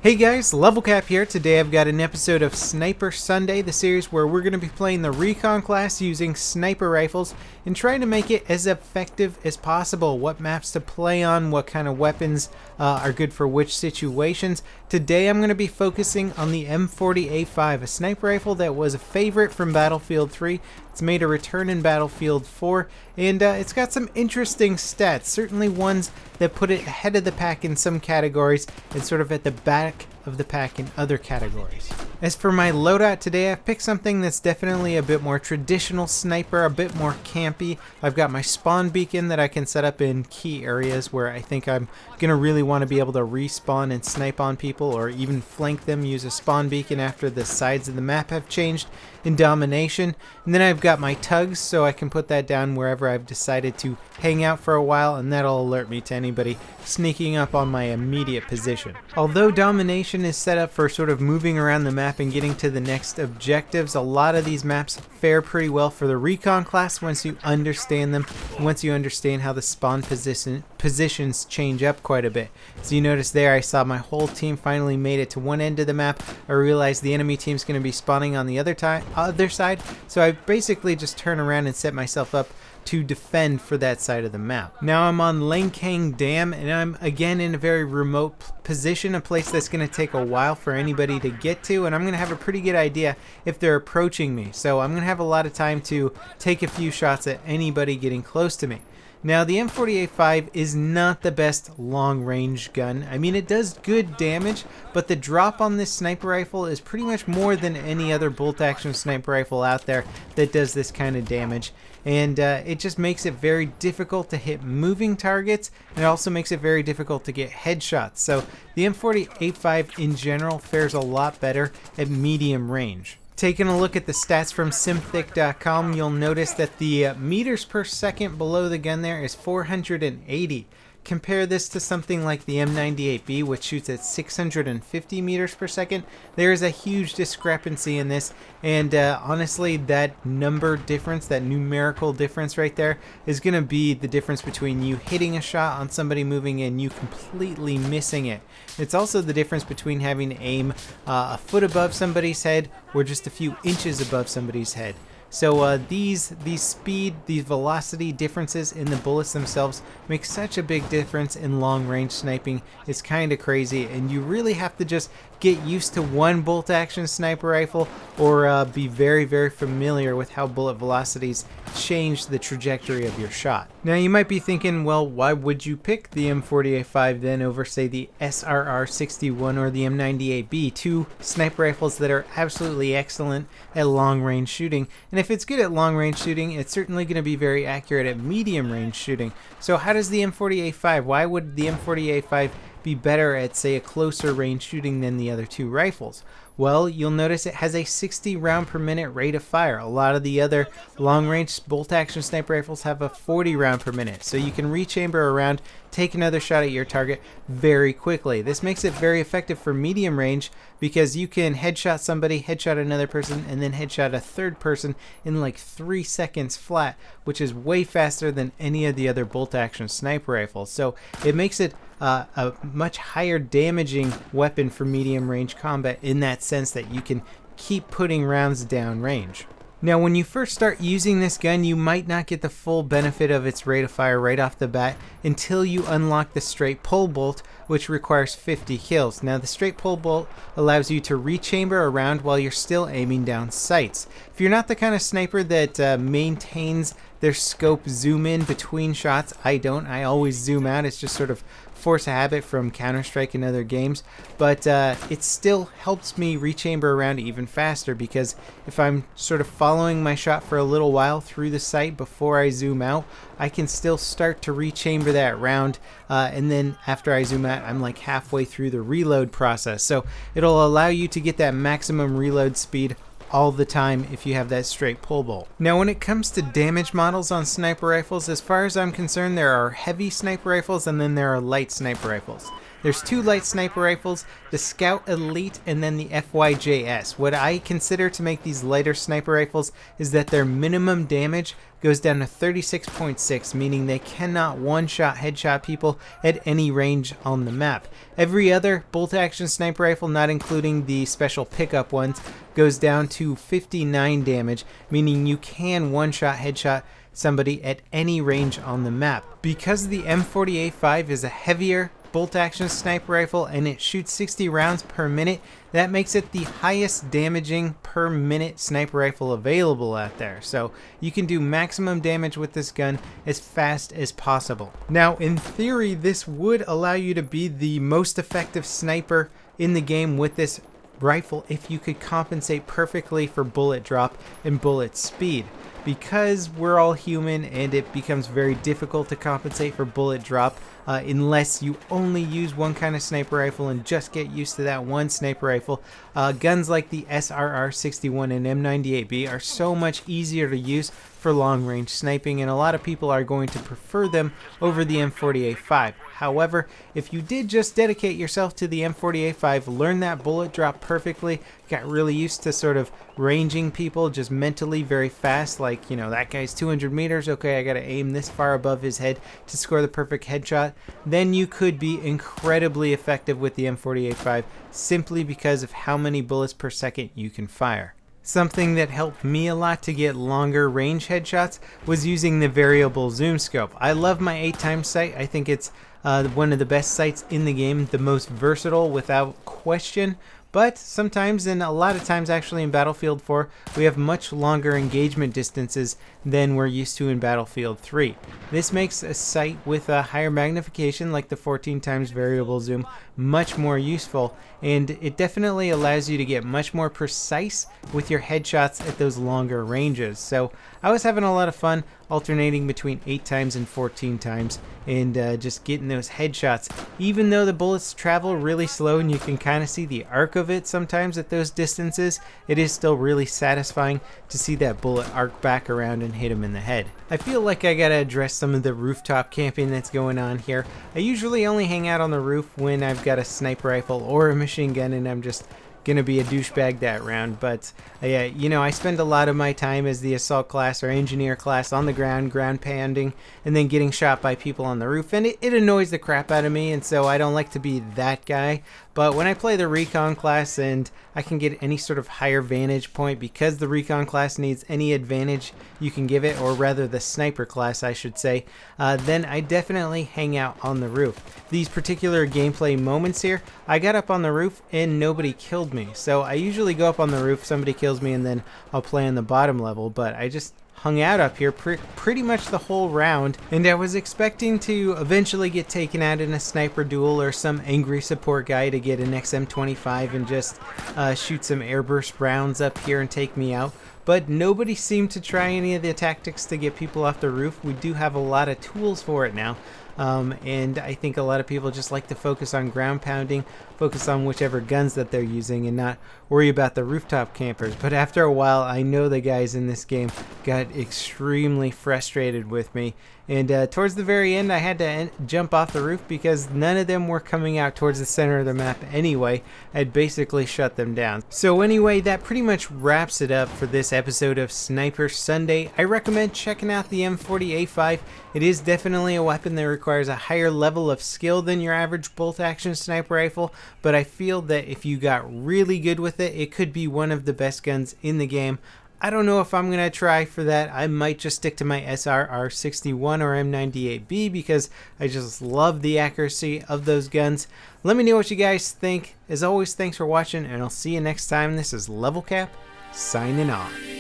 Hey guys, Level Cap here. Today I've got an episode of Sniper Sunday, the series where we're going to be playing the Recon class using sniper rifles and trying to make it as effective as possible. What maps to play on, what kind of weapons are good for which situations. Today I'm going to be focusing on the M40A5, a sniper rifle that was a favorite from Battlefield 3. It's made a return in Battlefield 4, and it's got some interesting stats, certainly ones that put it ahead of the pack in some categories and sort of at the back of the pack in other categories. As for my loadout today, I've picked something that's definitely a bit more traditional sniper, a bit more campy. I've got my spawn beacon that I can set up in key areas where I think I'm going to really want to be able to respawn and snipe on people or even flank them, use a spawn beacon after the sides of the map have changed in domination. And then I've got my tugs, so I can put that down wherever I've decided to hang out for a while, and that'll alert me to anybody sneaking up on my immediate position. Although domination is set up for sort of moving around the map and getting to the next objectives, a lot of these maps fare pretty well for the Recon class once you understand them, once you understand how the spawn positions change up quite a bit. So you notice there I saw my whole team finally made it to one end of the map. I realized the enemy team's going to be spawning on the other side, so I basically just turn around and set myself up to defend for that side of the map. Now I'm on Langkang Dam, and I'm again in a very remote position, a place that's going to take a while for anybody to get to, and I'm going to have a pretty good idea if they're approaching me. So I'm going to have a lot of time to take a few shots at anybody getting close to me. Now the M40A5 is not the best long-range gun. I mean, it does good damage, but the drop on this sniper rifle is pretty much more than any other bolt-action sniper rifle out there that does this kind of damage. And it just makes it very difficult to hit moving targets, and it also makes it very difficult to get headshots. So the M40A5 in general fares a lot better at medium range. Taking a look at the stats from Simthic.com, you'll notice that the meters per second below the gun there is 480. Compare this to something like the M98B, which shoots at 650 meters per second. There is a huge discrepancy in this, and honestly, that number difference, that numerical difference right there, is going to be the difference between you hitting a shot on somebody moving and you completely missing it. It's also the difference between having to aim a foot above somebody's head or just a few inches above somebody's head. So these speed, these velocity differences in the bullets themselves make such a big difference in long-range sniping. It's kind of crazy, and you really have to just get used to one bolt-action sniper rifle or be very, very familiar with how bullet velocities change the trajectory of your shot. Now you might be thinking, well, why would you pick the M40A5 then over, say, the SRR61 or the M98B, two sniper rifles that are absolutely excellent at long-range shooting? And if it's good at long-range shooting, it's certainly going to be very accurate at medium-range shooting. So how does the M40A5, why would the M40A5 be better at, say, a closer range shooting than the other two rifles? Well, you'll notice it has a 60 round per minute rate of fire. A lot of the other long-range bolt-action sniper rifles have a 40 round per minute, so you can rechamber a round, take another shot at your target very quickly. This makes it very effective for medium range because you can headshot somebody, headshot another person, and then headshot a third person in like 3 seconds flat, which is way faster than any of the other bolt-action sniper rifles. So it makes it a much higher damaging weapon for medium range combat in that sense that you can keep putting rounds down range. Now when you first start using this gun, you might not get the full benefit of its rate of fire right off the bat until you unlock the straight pull bolt, which requires 50 kills. Now the straight pull bolt allows you to rechamber a round while you're still aiming down sights. If you're not the kind of sniper that maintains their scope zoom in between shots, I don't. I always zoom out. It's just sort of force of habit from Counter-Strike and other games, but it still helps me rechamber around even faster because if I'm sort of following my shot for a little while through the sight before I zoom out, I can still start to rechamber that round, and then after I zoom out, I'm like halfway through the reload process. So it'll allow you to get that maximum reload speed all the time if you have that straight pull bolt. Now when it comes to damage models on sniper rifles, as far as I'm concerned, there are heavy sniper rifles and then there are light sniper rifles. There's 2 light sniper rifles, the Scout Elite and then the FYJS. What I consider to make these lighter sniper rifles is that their minimum damage goes down to 36.6, meaning they cannot one-shot headshot people at any range on the map. Every other bolt-action sniper rifle, not including the special pickup ones, goes down to 59 damage, meaning you can one-shot headshot somebody at any range on the map. Because the M40A5 is a heavier bolt-action sniper rifle and it shoots 60 rounds per minute, that makes it the highest damaging per minute sniper rifle available out there. So you can do maximum damage with this gun as fast as possible. Now, in theory, this would allow you to be the most effective sniper in the game with this rifle if you could compensate perfectly for bullet drop and bullet speed. Because we're all human and it becomes very difficult to compensate for bullet drop unless you only use one kind of sniper rifle and just get used to that one sniper rifle. Guns like the SRR-61 and M98B are so much easier to use for long range sniping, and a lot of people are going to prefer them over the M40A5. However, if you did just dedicate yourself to the M40A5, learn that bullet drop perfectly, got really used to sort of ranging people just mentally very fast, like, you know, that guy's 200 meters, okay, I gotta aim this far above his head to score the perfect headshot, then you could be incredibly effective with the M40A5 simply because of how many bullets per second you can fire. Something that helped me a lot to get longer range headshots was using the variable zoom scope. I love my 8x sight. I think it's one of the best sights in the game, the most versatile without question. But sometimes, and a lot of times actually in Battlefield 4, we have much longer engagement distances than we're used to in Battlefield 3. This makes a sight with a higher magnification, like the 14x variable zoom, much more useful, and it definitely allows you to get much more precise with your headshots at those longer ranges. So I was having a lot of fun alternating between 8x and 14x and just getting those headshots. Even though the bullets travel really slow and you can kind of see the arc of it sometimes at those distances, it is still really satisfying to see that bullet arc back around and hit him in the head. I feel like I gotta address some of the rooftop camping that's going on here. I usually only hang out on the roof when I've got a sniper rifle or a machine gun and I'm just gonna be a douchebag that round, but you know, I spend a lot of my time as the assault class or engineer class on the ground pounding and then getting shot by people on the roof, and it annoys the crap out of me, and so I don't like to be that guy. But when I play the recon class and I can get any sort of higher vantage point, because the recon class needs any advantage you can give it, or rather the sniper class I should say, then I definitely hang out on the roof. These particular gameplay moments here, I got up on the roof and nobody killed me. So I usually go up on the roof, somebody kills me, and then I'll play on the bottom level, but I just hung out up here pretty much the whole round, and I was expecting to eventually get taken out in a sniper duel or some angry support guy to get an XM25 and just shoot some airburst rounds up here and take me out. But nobody seemed to try any of the tactics to get people off the roof. We do have a lot of tools for it now. And I think a lot of people just like to focus on ground pounding, focus on whichever guns that they're using and not worry about the rooftop campers. But after a while, I know the guys in this game got extremely frustrated with me. And towards the very end, I had to jump off the roof because none of them were coming out towards the center of the map anyway. I'd basically shut them down. So anyway, that pretty much wraps it up for this episode of Sniper Sunday. I recommend checking out the M40A5. It is definitely a weapon that requires a higher level of skill than your average bolt-action sniper rifle, but I feel that if you got really good with it, it could be one of the best guns in the game. I don't know if I'm going to try for that. I might just stick to my SRR-61 or M98B because I just love the accuracy of those guns. Let me know what you guys think. As always, thanks for watching, and I'll see you next time. This is Level Cap, signing off.